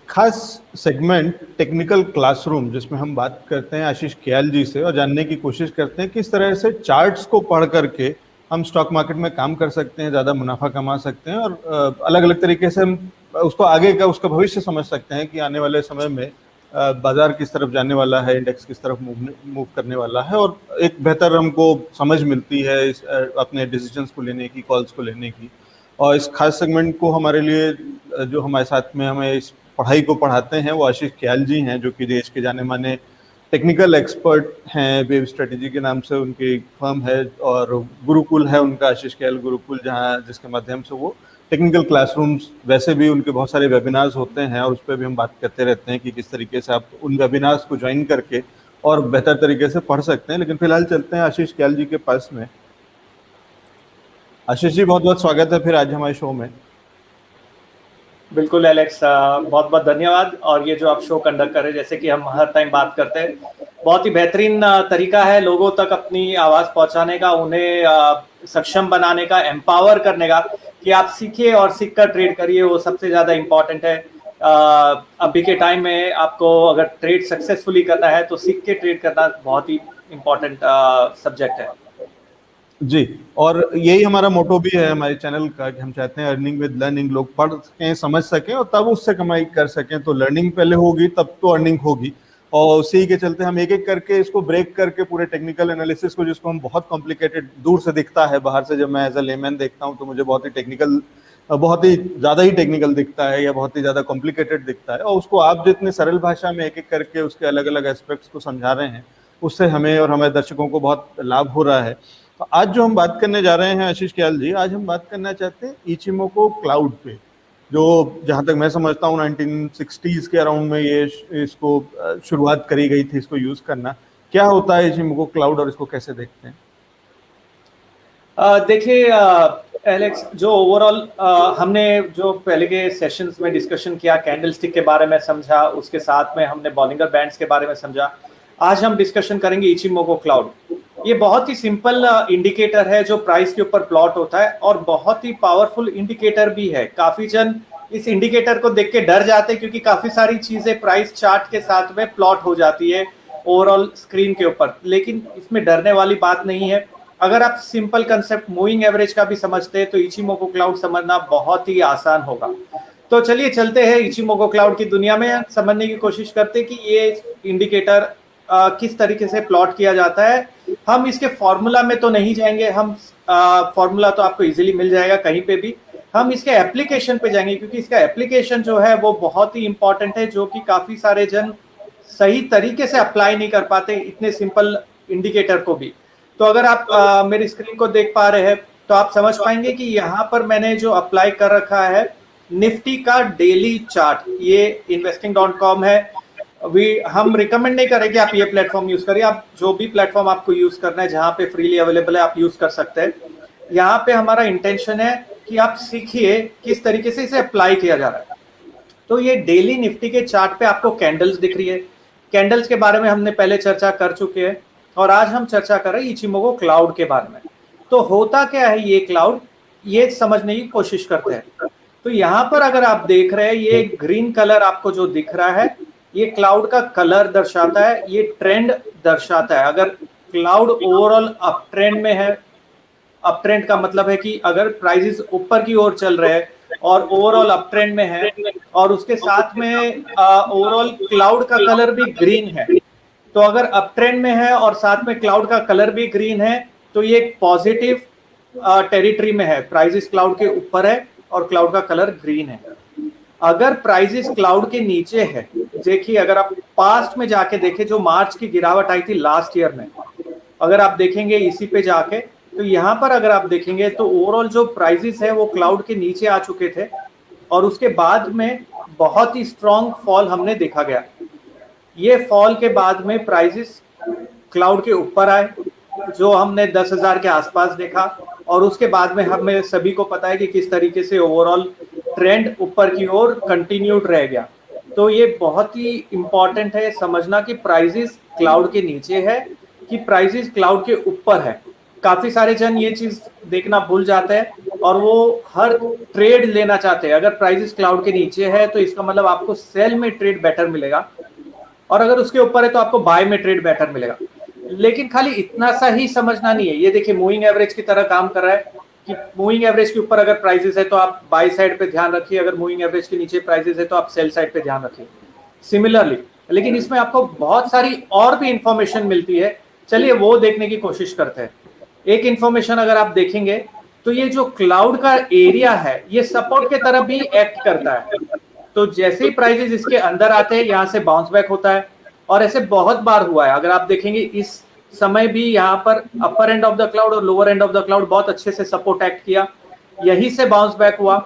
खास segment technical classroom जिसमें हम बात करते हैं आशीष कयाल जी से और जानने की कोशिश करते हैं किस तरह से चार्ट्स को पढ़ करके हम स्टॉक मार्केट में काम कर सकते हैं, ज़्यादा मुनाफा कमा सकते हैं और अलग अलग तरीके से हम उसको आगे का उसका भविष्य समझ सकते हैं कि आने वाले समय में बाजार किस तरफ जाने वाला है, इंडेक्स किस तरफ मूव करने वाला है और एक बेहतर हमको समझ मिलती है अपने डिसीजंस को लेने की, कॉल्स को लेने की। और इस खास सेगमेंट को हमारे लिए जो हमारे साथ में हमें इस पढ़ाई को पढ़ाते हैं वो आशीष कयाल जी हैं, जो कि देश के जाने माने टेक्निकल एक्सपर्ट हैं। वेव स्ट्रेटेजी के नाम से उनकी फर्म है और गुरुकुल है उनका, आशीष कयाल गुरुकुल, जहां जिसके माध्यम से वो टेक्निकल क्लासरूम्स, वैसे भी उनके बहुत सारे वेबिनार्स होते हैं और उस पर भी हम बात करते रहते हैं कि किस तरीके से आप उन वेबिनार्स को ज्वाइन करके और बेहतर तरीके से पढ़ सकते हैं। लेकिन फिलहाल चलते हैं आशीष कयाल जी के पास में। आशीष जी, बहुत बहुत स्वागत है फिर आज हमारे शो में। बिल्कुल एलेक्स, बहुत बहुत धन्यवाद। और ये जो आप शो कंडक्ट कर रहे हैं, जैसे कि हम हर टाइम बात करते हैं, बहुत ही बेहतरीन तरीका है लोगों तक अपनी आवाज़ पहुंचाने का, उन्हें सक्षम बनाने का, एम्पावर करने का कि आप सीखिए और सीख कर ट्रेड करिए। वो सबसे ज़्यादा इम्पॉर्टेंट है। अभी के टाइम में आपको अगर ट्रेड सक्सेसफुली करना है तो सीख के ट्रेड करना बहुत ही इम्पॉर्टेंट सब्जेक्ट है जी। और यही हमारा मोटो भी है हमारे चैनल का कि हम चाहते हैं अर्निंग विद लर्निंग, लोग पढ़ सकें, समझ सकें और तब उससे कमाई कर सकें। तो लर्निंग पहले होगी तब तो अर्निंग होगी। और उसी के चलते हम एक एक करके इसको ब्रेक करके पूरे टेक्निकल एनालिसिस को, जिसको हम बहुत कॉम्प्लिकेटेड दूर से दिखता है, बाहर से जब मैं एज अ लेमैन देखता हूँ तो मुझे बहुत ही टेक्निकल, बहुत ही ज़्यादा ही टेक्निकल दिखता है या बहुत ही ज़्यादा कॉम्प्लिकेटेड दिखता है। और उसको आप जितने सरल भाषा में एक एक करके उसके अलग अलग एस्पेक्ट्स को समझा रहे हैं, उससे हमें और हमारे दर्शकों को बहुत लाभ हो रहा है। तो आज जो हम बात करने जा रहे हैं आशीष कयाल जी, आज हम बात करना चाहते हैं इचिमोको क्लाउड पे, जो जहां तक मैं समझता हूँ 1960s के अराउंड में ये इसको शुरुआत करी गई थी इसको यूज करना। क्या होता है इचिमोको क्लाउड और इसको कैसे देखते हैं? देखिए एलेक्स, जो ओवरऑल हमने जो पहले के सेशंस में डिस्कशन किया, कैंडलस्टिक के बारे में समझा, उसके साथ में हमने बॉलिंगर बैंड्स के बारे में समझा। आज हम डिस्कशन करेंगे इचिमोको क्लाउड। ये बहुत ही सिंपल इंडिकेटर है जो प्राइस के ऊपर प्लॉट होता है और बहुत ही पावरफुल इंडिकेटर भी है। काफी जन इस इंडिकेटर को देख के डर जाते हैं क्योंकि काफी सारी चीजें प्राइस चार्ट के साथ में प्लॉट हो जाती है ओवरऑल स्क्रीन के ऊपर, लेकिन इसमें डरने वाली बात नहीं है। अगर आप सिंपल कंसेप्ट मूविंग एवरेज का भी समझते हैं तो इचिमोको क्लाउड समझना बहुत ही आसान होगा। तो चलिए चलते हैं इचिमोको क्लाउड की दुनिया में, समझने की कोशिश करते हैं कि ये इंडिकेटर किस तरीके से प्लॉट किया जाता है। हम इसके फॉर्मूला में तो नहीं जाएंगे, हम फॉर्मूला तो आपको इजीली मिल जाएगा कहीं पे भी। हम इसके एप्लीकेशन पे जाएंगे क्योंकि इसका एप्लीकेशन जो है वो बहुत ही इंपॉर्टेंट है, जो कि काफी सारे जन सही तरीके से अप्लाई नहीं कर पाते इतने सिंपल इंडिकेटर को भी। तो अगर आप मेरी स्क्रीन को देख पा रहे हैं तो आप समझ पाएंगे कि यहाँ पर मैंने जो अप्लाई कर रखा है निफ्टी का डेली चार्ट, ये investing.com है। हम रिकमेंड नहीं करेंगे आप ये प्लेटफॉर्म यूज करिए, आप जो भी प्लेटफॉर्म आपको यूज करना है जहां पे फ्रीली अवेलेबल है आप यूज कर सकते हैं। यहाँ पे हमारा इंटेंशन है कि आप सीखिए किस तरीके से इसे अप्लाई किया जा रहा है। तो ये डेली निफ्टी के चार्ट पे आपको कैंडल्स दिख रही है। कैंडल्स के बारे में हमने पहले चर्चा कर चुके हैं और आज हम चर्चा कर रहे हैं इचिमोको क्लाउड के बारे में। तो होता क्या है ये क्लाउड, ये समझने की कोशिश करते हैं। तो यहाँ पर अगर आप देख रहे हैं ये ग्रीन कलर आपको जो दिख रहा है, ये क्लाउड का कलर दर्शाता है, ये ट्रेंड दर्शाता है। अगर क्लाउड ओवरऑल अप ट्रेंड में है, अप ट्रेंड का मतलब है कि अगर प्राइसेस ऊपर की ओर चल रहे हैं और ओवरऑल अप ट्रेंड में है और उसके साथ में ओवरऑल क्लाउड का कलर भी ग्रीन है, तो अगर अप ट्रेंड में है और साथ में क्लाउड का कलर भी ग्रीन है तो ये एक पॉजिटिव टेरिटरी में है, प्राइसेस क्लाउड के ऊपर है और क्लाउड का कलर ग्रीन है। अगर प्राइसेस क्लाउड के नीचे है, देखिए अगर आप पास्ट में जाके देखें जो मार्च की गिरावट आई थी लास्ट ईयर में, अगर आप देखेंगे इसी पे जाके तो यहाँ पर अगर आप देखेंगे तो ओवरऑल जो प्राइसेस है वो क्लाउड के नीचे आ चुके थे और उसके बाद में बहुत ही स्ट्रॉन्ग फॉल हमने देखा गया। ये फॉल के बाद में प्राइसेस क्लाउड के ऊपर आए जो हमने 10,000 के आसपास देखा और उसके बाद में हमें सभी को पता है कि किस तरीके से ओवरऑल ट्रेंड ऊपर की ओर कंटिन्यूड रह गया। तो ये बहुत ही इंपॉर्टेंट है समझना कि प्राइसेस क्लाउड के नीचे है कि प्राइसेस क्लाउड के ऊपर है। काफी सारे जन ये चीज देखना भूल जाते हैं और वो हर ट्रेड लेना चाहते हैं। अगर प्राइसेस क्लाउड के नीचे है तो इसका मतलब आपको सेल में ट्रेड बेटर मिलेगा, और अगर उसके ऊपर है तो आपको बाय में ट्रेड बेटर मिलेगा। लेकिन खाली इतना सा ही समझना नहीं है। ये देखिए मूविंग एवरेज की तरह काम कर रहा है कि मूविंग एवरेज के ऊपर अगर प्राइसेस है तो आप बाय साइड पे ध्यान रखिए, अगर मूविंग एवरेज के नीचे प्राइसेस है तो आप सेल साइड पे ध्यान रखिए सिमिलरली। लेकिन इसमें आपको बहुत सारी और भी इंफॉर्मेशन मिलती है, चलिए वो देखने की कोशिश करते हैं। एक इंफॉर्मेशन अगर आप देखेंगे तो ये जो क्लाउड का एरिया है ये सपोर्ट के तरफ भी एक्ट करता है। तो जैसे ही प्राइसेस इसके अंदर आते हैं यहाँ से बाउंस बैक होता है, और ऐसे बहुत बार हुआ है। अगर आप देखेंगे इस समय भी यहाँ पर अपर एंड ऑफ द क्लाउड और lower end of the cloud बहुत अच्छे से सपोर्ट एक्ट किया, यहीं से बाउंस बैक हुआ,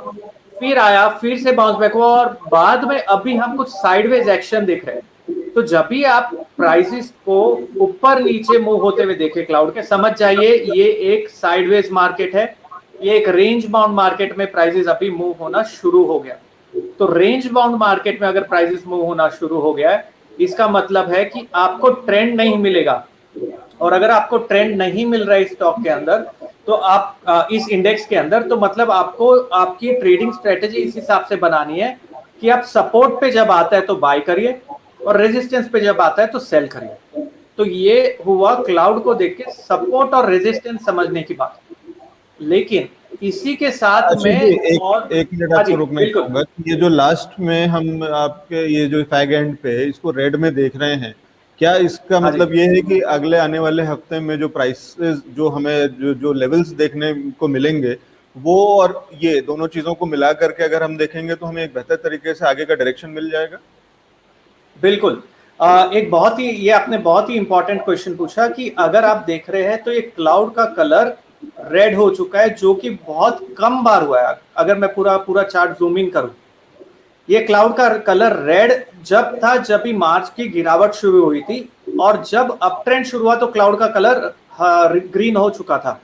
फिर आया, फिर से बाउंस बैक हुआ, और बाद में अभी हम कुछ साइडवेज एक्शन देख रहे हैं। तो जब भी आप प्राइसेस को ऊपर नीचे मूव होते हुए देखें क्लाउड के, समझ जाइए ये एक साइडवेज मार्केट है, ये एक रेंज बाउंड मार्केट में प्राइसेस अभी मूव होना शुरू हो गया। तो रेंज बाउंड मार्केट में अगर प्राइसेस मूव होना शुरू हो गया है, इसका मतलब है कि आपको ट्रेंड नहीं मिलेगा, और अगर आपको ट्रेंड नहीं मिल रहा है स्टॉक के अंदर तो आप इस इंडेक्स के अंदर, तो मतलब आपको आपकी ट्रेडिंग स्ट्रेटेजी इस हिसाब से बनानी है कि आप सपोर्ट पे जब आता है तो बाय करिए और रेजिस्टेंस पे जब आता है तो सेल करिए। तो ये हुआ क्लाउड को देख के सपोर्ट और रेजिस्टेंस समझने की बात। लेकिन इसी के साथ में एक मिनट आपको रोकना चाहूंगा। ये जो लास्ट में हम आपके ये जो फैग एंड पे इसको रेड में देख रहे हैं, क्या इसका मतलब ये है कि अगले आने वाले हफ्ते में जो प्राइसेस जो हमें जो लेवल्स देखने को मिलेंगे वो और ये दोनों चीजों को मिला करके अगर हम देखेंगे तो हमें एक बेहतर तरीके से आगे का डायरेक्शन मिल जाएगा? बिल्कुल। एक बहुत ही, ये आपने बहुत ही इंपॉर्टेंट क्वेश्चन पूछा कि अगर आप देख रहे हैं तो ये क्लाउड का कलर रेड हो चुका है, जो कि बहुत कम बार हुआ है। अगर मैं पूरा चार्ट जूम इन करूं, ये क्लाउड का कलर रेड जब था जब भी मार्च की गिरावट शुरू हुई थी, और जब अप ट्रेंड शुरू हुआ तो क्लाउड का कलर ग्रीन हो चुका था।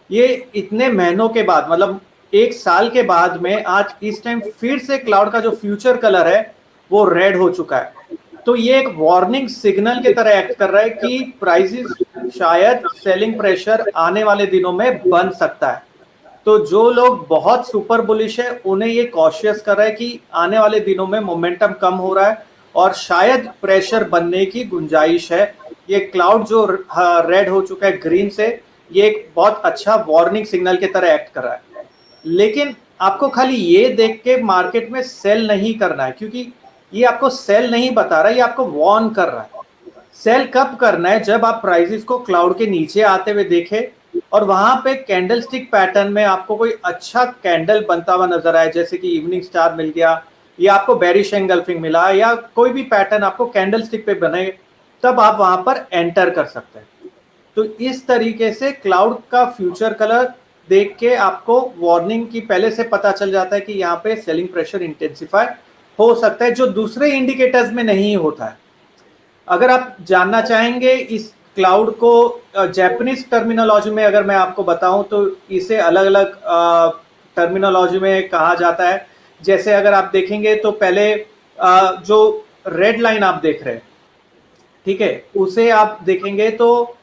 ये इतने महीनों के बाद, मतलब एक साल के बाद में आज इस टाइम फिर से क्लाउड का जो फ्यूचर कलर है वो रेड हो चुका है। तो ये एक वार्निंग सिग्नल की तरह एक्ट कर रहा है कि प्राइसेस शायद सेलिंग प्रेशर आने वाले दिनों में बन सकता है। तो जो लोग बहुत सुपर बुलिश है उन्हें ये कॉशियस कर रहा है कि आने वाले दिनों में मोमेंटम कम हो रहा है और शायद प्रेशर बनने की गुंजाइश है। ये क्लाउड जो रेड हो चुका है ग्रीन से, ये एक बहुत अच्छा वार्निंग सिग्नल की तरह एक्ट कर रहा है। लेकिन आपको खाली ये देख के मार्केट में सेल नहीं करना है, क्योंकि ये आपको सेल नहीं बता रहा, ये आपको वार्न कर रहा है। सेल कब करना है? जब आप प्राइसेस को क्लाउड के नीचे आते हुए देखें और वहां पे कैंडलस्टिक पैटर्न में आपको कोई अच्छा कैंडल बनता हुआ नजर आए, जैसे कि इवनिंग स्टार मिल गया या आपको बेरिश एंगल्फिंग मिला या कोई भी पैटर्न आपको कैंडलस्टिक पे बने, तब आप वहां पर एंटर कर सकते हैं। तो इस तरीके से क्लाउड का फ्यूचर कलर देख के आपको वार्निंग की पहले से पता चल जाता है कि यहाँ पे सेलिंग प्रेशर इंटेंसिफाई हो सकता है, जो दूसरे इंडिकेटर्स में नहीं होता है। अगर आप जानना चाहेंगे इस क्लाउड को जापानीज टर्मिनोलॉजी में अगर मैं आपको बताऊं तो इसे अलग अलग टर्मिनोलॉजी में कहा जाता है। जैसे अगर आप देखेंगे तो पहले जो रेड लाइन आप देख रहे हैं, ठीक है, उसे आप देखेंगे तो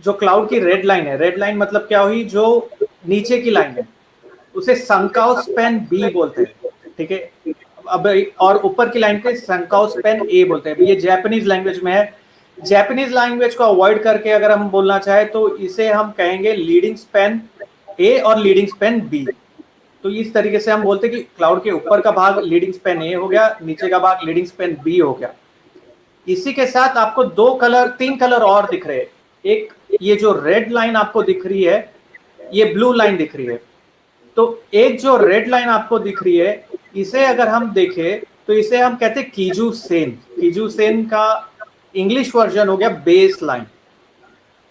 जो क्लाउड की रेड लाइन है, रेड लाइन मतलब क्या हुई, जो नीचे की लाइन है उसे संकाउ स्पैन बी बोलते हैं, ठीक है। अब और ऊपर की लाइन पे संकाउ स्पैन ए बोलते हैं। ये जापानीज लैंग्वेज में है। जापानीज लैंग्वेज को अवॉइड करके अगर हम बोलना चाहे तो इसे हम कहेंगे लीडिंग स्पैन ए और लीडिंग स्पैन बी। तो इस तरीके से हम बोलते हैं कि क्लाउड के ऊपर का भाग लीडिंग स्पैन ए हो गया, नीचे का भाग लीडिंग स्पैन बी हो गया। इसी के साथ आपको तीन कलर और दिख रहे हैं। एक ये जो रेड लाइन आपको दिख रही है, ये ब्लू लाइन दिख रही है। तो एक जो रेड लाइन आपको दिख रही है, इसे अगर हम देखें तो इसे हम कहते हैं कीजू सेन। कीजू सेन का इंग्लिश वर्जन हो गया बेस लाइन।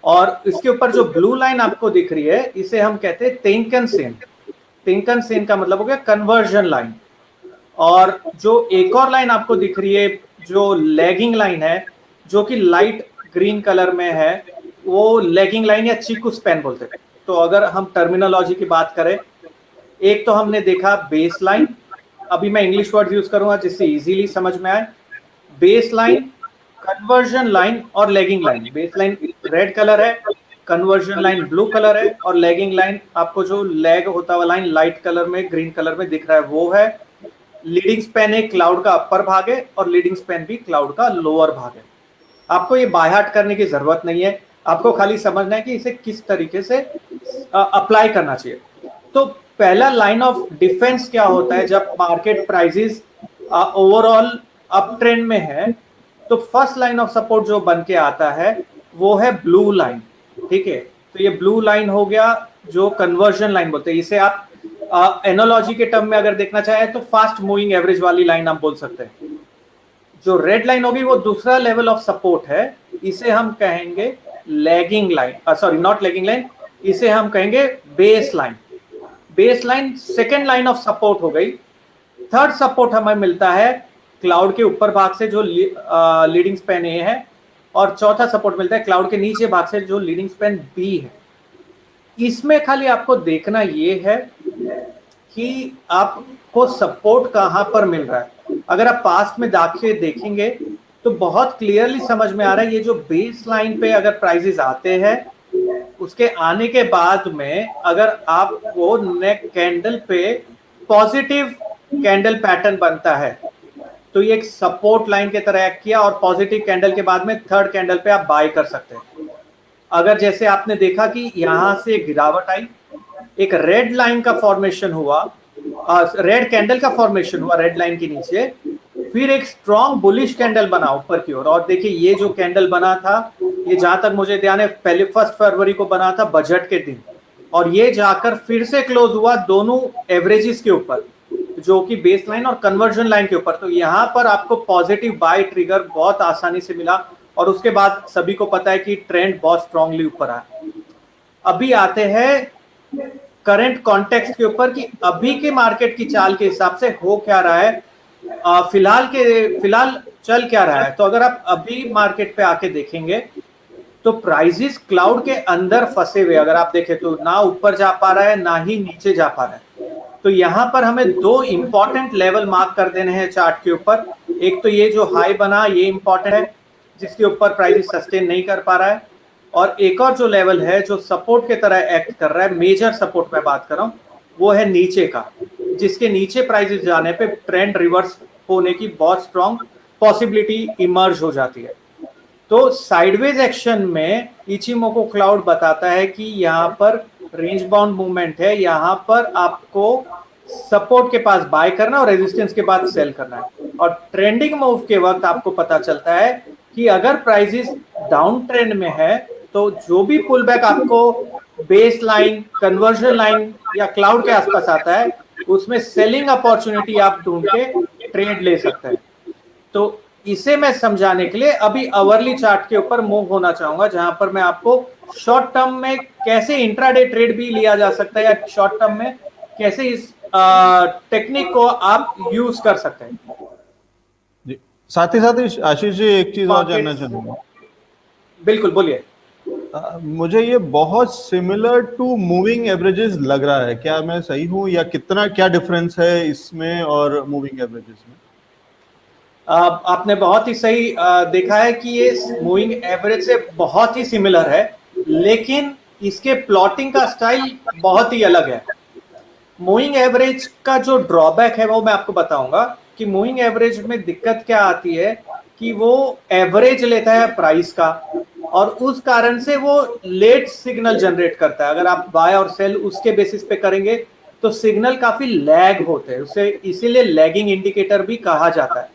और इसके ऊपर जो ब्लू लाइन आपको दिख रही है इसे हम कहते हैं तेंकन सेन। तेंकन सेन का मतलब हो गया कन्वर्जन लाइन। और जो एक और लाइन आपको दिख रही है जो लैगिंग लाइन है, जो कि लाइट ग्रीन कलर में है, वो लैगिंग लाइन या चीकू स्पैन बोलते हैं। तो अगर हम टर्मिनोलॉजी की बात करें, एक तो हमने देखा बेस लाइन, अभी मैं इंग्लिश वर्ड यूज करूंगा जिससे इजीली समझ में आए। बेस लाइन, कन्वर्जन लाइन और lagging line. Base line red colour है, कन्वर्जन लाइन ब्लू कलर है और लैगिंग लाइन आपको जो लैग होता हुआ लाइन लाइट कलर में ग्रीन कलर में दिख रहा है वो है। लीडिंग स्पैन एक क्लाउड का अपर भाग है और लीडिंग स्पैन भी क्लाउड का लोअर भाग है। आपको ये बाय हार्ट करने की जरूरत नहीं है, आपको खाली समझना है कि इसे किस तरीके से अप्लाई करना चाहिए। तो पहला लाइन ऑफ डिफेंस क्या होता है जब market prices overall up trend में है, तो फर्स्ट लाइन ऑफ सपोर्ट जो बन के आता है वो है ब्लू लाइन। ठीक है, तो ये ब्लू लाइन हो गया जो कन्वर्जन लाइन बोलते हैं। इसे आप एनालॉजी के टर्म में अगर देखना चाहे तो फास्ट मूविंग एवरेज वाली लाइन आप बोल सकते हैं। जो रेड लाइन होगी वो दूसरा लेवल ऑफ सपोर्ट है, इसे हम कहेंगे lagging line, sorry not lagging line, इसे हम कहेंगे base line. Base line second line of support हो गई। थर्ड सपोर्ट हमें मिलता है क्लाउड के ऊपर भाग से जो लीडिंग स्पैन ए है, और चौथा सपोर्ट मिलता है क्लाउड के नीचे भाग से जो लीडिंग स्पैन बी है। इसमें खाली आपको देखना ये है कि आपको सपोर्ट कहां पर मिल रहा है। अगर आप पास्ट में जाके देखेंगे तो बहुत क्लियरली समझ में आ रहा है ये जो बेस लाइन पे अगर प्राइसेस आते हैं उसके आने के बाद में अगर आपको नेक कैंडल पे पॉजिटिव कैंडल पैटर्न बनता है तो ये एक सपोर्ट लाइन की तरह एक्ट किया और पॉजिटिव कैंडल के बाद में थर्ड कैंडल पे आप बाय कर सकते हैं। अगर जैसे आपने देखा कि यहां से गिरावट आई, एक रेड लाइन का फॉर्मेशन हुआ, रेड कैंडल का फॉर्मेशन हुआ रेड लाइन के नीचे, फिर एक स्ट्रॉन्ग बुलिश कैंडल बना ऊपर की ओर। और देखिए ये जो कैंडल बना था ये जहां तक मुझे ध्यान है पहले 1 फरवरी को बना था बजट के दिन, और ये जाकर फिर से क्लोज हुआ दोनों एवरेजेस के ऊपर जो कि बेस लाइन और कन्वर्जन लाइन के ऊपर। तो यहाँ पर आपको पॉजिटिव बाय ट्रिगर बहुत आसानी से मिला और उसके बाद सभी को पता है कि ट्रेंड बहुत स्ट्रांगली ऊपर आया। अभी आते हैं करंट कॉन्टेक्स्ट के ऊपर कि अभी के मार्केट की चाल के हिसाब से हो क्या रहा है, फिलहाल चल क्या रहा है। तो अगर आप अभी मार्केट पे आके देखेंगे तो प्राइसेस क्लाउड के अंदर फंसे हुए अगर आप देखें तो ना ऊपर जा पा रहा है ना ही नीचे जा पा रहा है। तो यहाँ पर हमें दो इंपॉर्टेंट लेवल मार्क कर देने हैं चार्ट के ऊपर। एक तो ये जो हाई बना ये इंपॉर्टेंट है जिसके ऊपर प्राइस सस्टेन नहीं कर पा रहा है, और एक और जो लेवल है जो सपोर्ट के तरह एक्ट कर रहा है, मेजर सपोर्ट मैं बात कर रहा हूँ, वो है नीचे का, जिसके नीचे प्राइसेस जाने पे ट्रेंड रिवर्स होने की बहुत स्ट्रॉन्ग पॉसिबिलिटी इमर्ज हो जाती है। तो साइडवेज एक्शन में इचिमोको क्लाउड बताता है कि यहाँ पर रेंज बाउंड मूवमेंट है, यहाँ पर आपको सपोर्ट के पास बाय करना और रेजिस्टेंस के बाद सेल करना है। और ट्रेंडिंग मूव के वक्त आपको पता चलता है कि अगर प्राइसेस डाउन ट्रेंड में है तो जो भी पुल बैक आपको बेस लाइन, कन्वर्जन लाइन या क्लाउड के आसपास आता है उसमें सेलिंग अपॉर्चुनिटी आप ढूंढ के ट्रेड ले सकते हैं। तो इसे मैं समझाने के लिए अभी आवरली चार्ट के ऊपर मूव होना चाहूंगा, जहां पर मैं आपको शॉर्ट टर्म में कैसे इंट्राडे ट्रेड भी लिया जा सकता है या शॉर्ट टर्म में कैसे इस टेक्निक को आप यूज कर सकते हैं। जी, साथ ही आशीष जी एक चीज और जानना चाहूंगा। बिल्कुल बोलिए। मुझे ये बहुत सिमिलर टू मूविंग एवरेजेस लग रहा है, क्या मैं सही हूँ या क्या डिफरेंस है इसमें और मूविंग एवरेजेस में? आपने बहुत ही सही देखा है कि ये मूविंग एवरेज से बहुत ही सिमिलर है, लेकिन इसके प्लॉटिंग का स्टाइल बहुत ही अलग है। मूविंग एवरेज का जो ड्रॉबैक है वो मैं आपको बताऊंगा कि मूविंग एवरेज में दिक्कत क्या आती है कि वो एवरेज लेता है प्राइस का और उस कारण से वो लेट सिग्नल जनरेट करता है। अगर आप बाय और सेल उसके बेसिस पे करेंगे तो सिग्नल काफी लैग होते हैं, उसे इसीलिए लैगिंग इंडिकेटर भी कहा जाता है।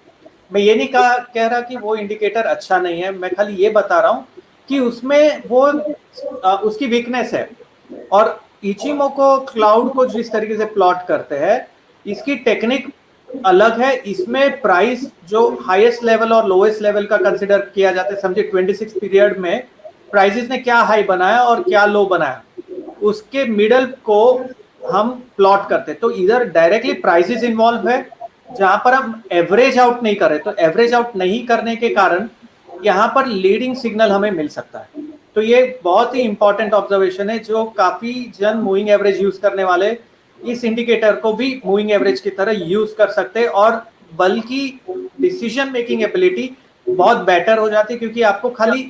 मैं ये नहीं कह रहा कि वो इंडिकेटर अच्छा नहीं है, मैं खाली ये बता रहा हूँ कि उसमें वो उसकी वीकनेस है। और इचिमोको क्लाउड को जिस तरीके से प्लॉट करते हैं इसकी टेक्निक अलग है। इसमें प्राइस जो हाईएस्ट लेवल और लोएस्ट लेवल का कंसिडर किया जाता है, समझे 26 पीरियड में प्राइसेस ने क्या हाई बनाया और क्या लो बनाया, उसके मिडल को हम प्लॉट करते हैं। तो इधर डायरेक्टली प्राइसेस इन्वॉल्व है जहां पर हम एवरेज आउट नहीं कर रहे, तो एवरेज आउट नहीं करने के कारण यहाँ पर लीडिंग सिग्नल हमें मिल सकता है। तो ये बहुत ही इंपॉर्टेंट ऑब्जर्वेशन है जो काफी जन मूविंग एवरेज यूज करने वाले इस इंडिकेटर को भी मूविंग एवरेज की तरह यूज कर सकते हैं, और बल्कि डिसीजन मेकिंग एबिलिटी बहुत बेटर हो जाती है क्योंकि आपको खाली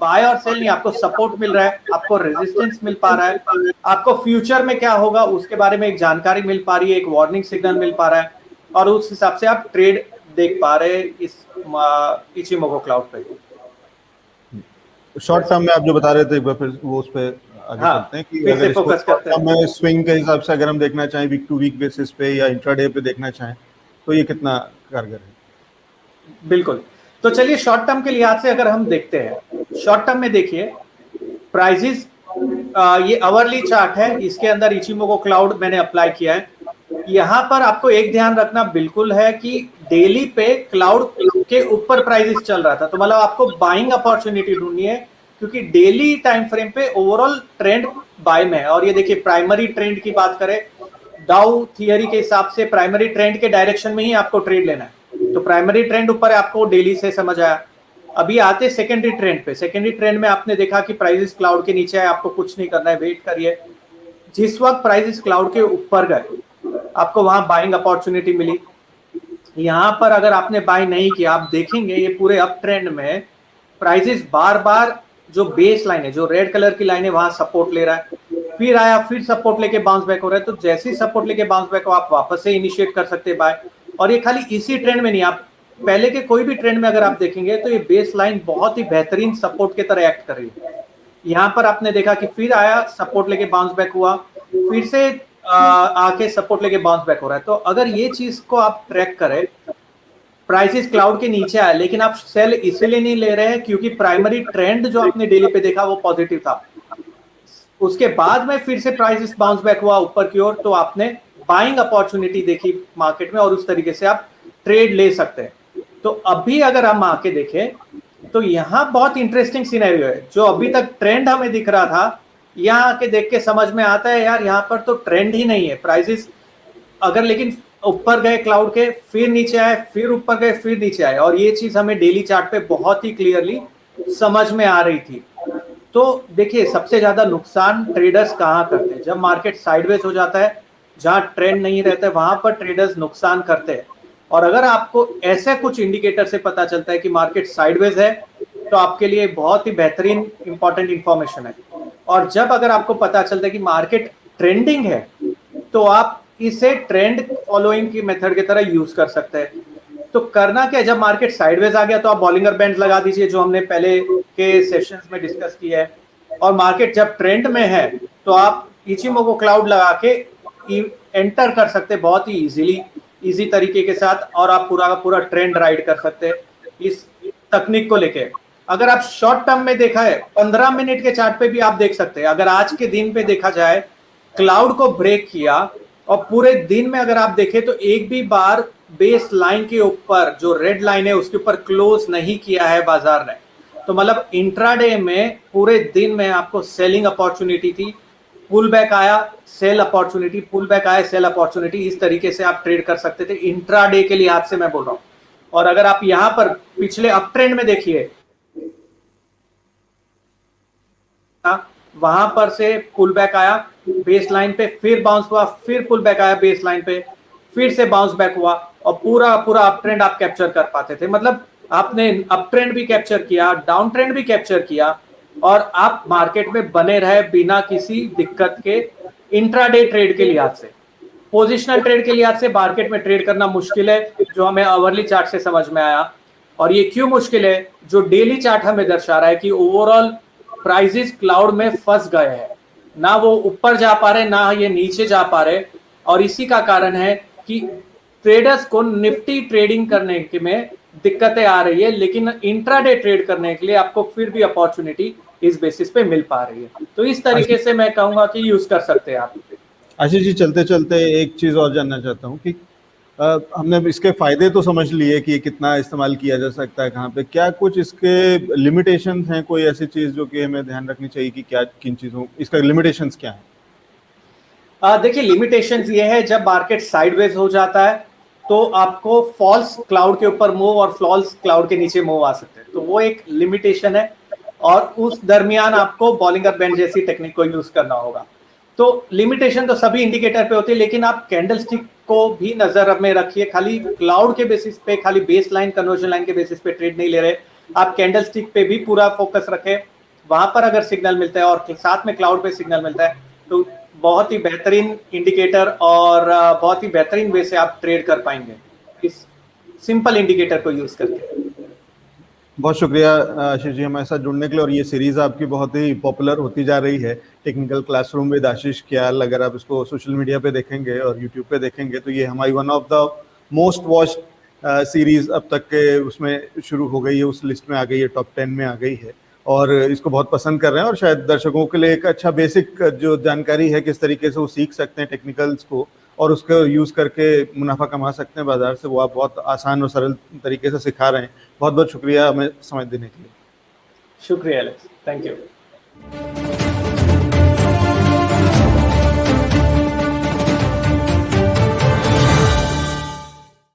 बाय और सेल नहीं, आपको सपोर्ट मिल रहा है, आपको रेजिस्टेंस मिल पा रहा है, आपको फ्यूचर में क्या होगा उसके बारे में एक जानकारी मिल पा रही है, एक वार्निंग सिग्नल मिल पा रहा है, और उस हिसाब से आप ट्रेड देख पा रहे हैं इस इचिमोगो क्लाउड पे। शॉर्ट टर्म में आप जो बता रहे थे, एक बार फिर वो उस पे आगे चलते हैं कि अगर फोकस करते हैं, में स्विंग के हिसाब से अगर हम देखना चाहें वीक टू वीक बेसिस पे या इंट्राडे पे देखना चाहें तो ये कितना कारगर है? बिल्कुल। तो चलिए शॉर्ट टर्म के लिहाज से अगर हम देखते हैं, शॉर्ट टर्म में देखिए प्राइजेस, ये आवरली चार्ट है, इसके अंदर इचिमोगो क्लाउड मैंने अप्लाई किया है। यहाँ पर आपको एक ध्यान रखना बिल्कुल है कि डेली पे क्लाउड के ऊपर प्राइजेस चल रहा था, तो मतलब आपको बाइंग अपॉर्चुनिटी ढूंढनी है, क्योंकि डेली टाइम फ्रेम पे ओवरऑल ट्रेंड बाय में है। और ये देखिए प्राइमरी ट्रेंड की बात करें, डाउ थियरी के हिसाब से प्राइमरी ट्रेंड के डायरेक्शन में ही आपको ट्रेड लेना है, तो प्राइमरी ट्रेंड ऊपर है, आपको डेली से समझ आया। अभी आते सेकेंडरी ट्रेंड पे, सेकेंडरी ट्रेंड में आपने देखा कि प्राइजेस क्लाउड के नीचे है, आपको कुछ नहीं करना है, वेट करिए। जिस वक्त प्राइजेस क्लाउड के ऊपर गए आपको वहां बाइंग अपॉर्चुनिटी मिली। यहां पर अगर आपने बाय नहीं किया, आप देखेंगे ये पूरे अप ट्रेंड में प्राइजेस बार बार जो बेस लाइन है, जो रेड कलर की लाइन है, वहां सपोर्ट ले रहा है, फिर आया, फिर सपोर्ट लेके बाउंस बैक हो रहा है। तो जैसे ही सपोर्ट लेके बाउंस बैक हो, आप वापस से इनिशिएट कर सकते हैं बाय। और ये खाली इसी ट्रेंड में नहीं, आप पहले के कोई भी ट्रेंड में अगर आप देखेंगे तो ये बेस लाइन बहुत ही बेहतरीन सपोर्ट की तरह एक्ट कर रही है। यहाँ पर आपने देखा कि फिर आया, सपोर्ट लेके बाउंस बैक हुआ, फिर से आके सपोर्ट लेके बाउंस बैक हो रहा है। तो अगर ये चीज को आप ट्रैक करें, प्राइसेस क्लाउड के नीचे आए, लेकिन आप सेल इसलिए नहीं ले रहे हैं क्योंकि प्राइमरी ट्रेंड जो आपने डेली पे देखा वो पॉजिटिव था, उसके बाद में फिर से प्राइसेस बाउंस बैक हुआ ऊपर की ओर, तो आपने बाइंग अपॉर्चुनिटी देखी मार्केट में और उस तरीके से आप ट्रेड ले सकते हैं। तो अभी अगर हम आके देखें तो यहाँ बहुत इंटरेस्टिंग सिनेरियो है, जो अभी तक ट्रेंड हमें दिख रहा था, यहाँ आके देख के समझ में आता है यार यहाँ पर तो ट्रेंड ही नहीं है। प्राइसेस अगर लेकिन ऊपर गए क्लाउड के, फिर नीचे आए, फिर ऊपर गए, फिर नीचे आए, और ये चीज हमें डेली चार्ट पे बहुत ही क्लियरली समझ में आ रही थी। तो देखिए सबसे ज्यादा नुकसान ट्रेडर्स कहाँ करते हैं? जब मार्केट साइडवेज हो जाता है, जहां ट्रेंड नहीं रहता है, वहां पर ट्रेडर्स नुकसान करते हैं। और अगर आपको ऐसे कुछ इंडिकेटर से पता चलता है कि मार्केट साइडवेज है, तो आपके लिए बहुत ही बेहतरीन इंपॉर्टेंट इंफॉर्मेशन है। और जब अगर आपको पता चलता है कि मार्केट ट्रेंडिंग है, तो आप इसे ट्रेंड फॉलोइंग की मेथड की तरह यूज कर सकते हैं। तो करना क्या, जब मार्केट साइडवेज आ गया तो आप बॉलिंगर बैंड लगा दीजिए, जो हमने पहले के सेशंस में डिस्कस किया है। और मार्केट जब ट्रेंड में है तो आप इचिमोगो क्लाउड लगा के एंटर कर सकते हैं बहुत ही इजी तरीके के साथ, और आप पूरा का पूरा ट्रेंड राइड कर सकते हैं इस तकनीक को लेके। अगर आप शॉर्ट टर्म में देखा है, 15 मिनट के चार्ट पे भी आप देख सकते हैं। अगर आज के दिन पे देखा जाए, क्लाउड को ब्रेक किया और पूरे दिन में अगर आप देखें तो एक भी बार बेस लाइन के ऊपर, जो रेड लाइन है उसके ऊपर क्लोज नहीं किया है बाजार ने। तो मतलब इंट्राडे में पूरे दिन में आपको सेलिंग अपॉर्चुनिटी थी, पुल बैक आया, सेल अपॉर्चुनिटी, पुल बैक आया, सेल अपॉर्चुनिटी, इस तरीके से आप ट्रेड कर सकते थे इंट्राडे के लिहाज से मैं बोल रहा हूं। और अगर आप यहां पर पिछले अप ट्रेंड में देखिए, वहां पर से पुल बैक आया बेस लाइन पे, फिर बाउंस हुआ, फिर पुल बैक आया बेस लाइन पे, फिर से बाउंस बैक हुआ, और पूरा अप ट्रेंड आप कैप्चर कर पाते थे। मतलब आपने अप ट्रेंड भी कैप्चर किया, डाउन ट्रेंड भी कैप्चर किया, और आप मार्केट में बने रहे बिना किसी दिक्कत के। इंट्राडे ट्रेड के लिहाज से, पोजिशनल ट्रेड के लिहाज से मार्केट में ट्रेड करना मुश्किल है, जो हमें आवरली चार्ट से समझ में आया। और ये क्यों मुश्किल है? जो डेली चार्ट हमें दर्शा रहा है कि ओवरऑल प्राइसेस क्लाउड में फंस गए हैं, ना वो ऊपर जा पा रहे, ना ये नीचे जा पा रहे। और इसी का कारण है कि ट्रेडर्स को निफ्टी ट्रेडिंग करने के में दिक्कतें आ रही है, लेकिन इंट्राडे ट्रेड करने के लिए आपको फिर भी अपॉर्चुनिटी इस बेसिस पे मिल पा रही है। तो इस तरीके से मैं कहूंगा कि यूज कर सकते हैं आप। आशीष जी, चलते चलते एक चीज और जानना चाहता हूँ कि हमने इसके फायदे तो समझ लिए कि कितना इस्तेमाल किया जा सकता है, कहाँ पे, क्या कुछ इसके लिमिटेशंस हैं? कोई ऐसी चीज जो कि हमें ध्यान रखनी चाहिए कि क्या, किन चीजों, इसका लिमिटेशंस क्या है? देखिए लिमिटेशंस ये है, जब मार्केट साइडवेज हो जाता है तो आपको फॉल्स क्लाउड के ऊपर मूव और फॉल्स क्लाउड के नीचे मूव आ सकते हैं, तो वो एक लिमिटेशन है। और उस दरमियान आपको बॉलिंगर बैंड जैसी टेक्निक को यूज करना होगा। तो लिमिटेशन तो सभी इंडिकेटर पे होती है, लेकिन आप कैंडलस्टिक को भी नजर में रखिए। खाली क्लाउड के बेसिस पे, खाली बेस लाइन, कन्वर्जन लाइन के बेसिस पे ट्रेड नहीं ले रहे। आप कैंडलस्टिक पे भी पूरा फोकस रखें, वहां पर अगर सिग्नल मिलता है और साथ में क्लाउड पे सिग्नल मिलता है तो बहुत ही बेहतरीन इंडिकेटर और बहुत ही बेहतरीन वे से आप ट्रेड कर पाएंगे इस सिंपल इंडिकेटर को यूज करके। बहुत शुक्रिया आशीष जी हमारे साथ जुड़ने के लिए। और ये सीरीज आपकी बहुत ही पॉपुलर होती जा रही है, टेक्निकल क्लासरूम विद आशीष क्याल। अगर आप इसको सोशल मीडिया पे देखेंगे और यूट्यूब पे देखेंगे तो ये हमारी one of the most watched series अब तक के उसमें शुरू हो गई है, उस लिस्ट में आ गई है, टॉप 10 में आ गई है और इसको बहुत पसंद कर रहे हैं। और शायद दर्शकों के लिए एक अच्छा बेसिक जो जानकारी है किस तरीके से वो सीख सकते हैं टेक्निकल्स को और उसको यूज़ करके मुनाफा कमा सकते हैं बाजार से, वो आप बहुत आसान और सरल तरीके से सिखा रहे हैं। बहुत बहुत शुक्रिया हमें समय देने के लिए। शुक्रिया एलेक्स, थैंक यू।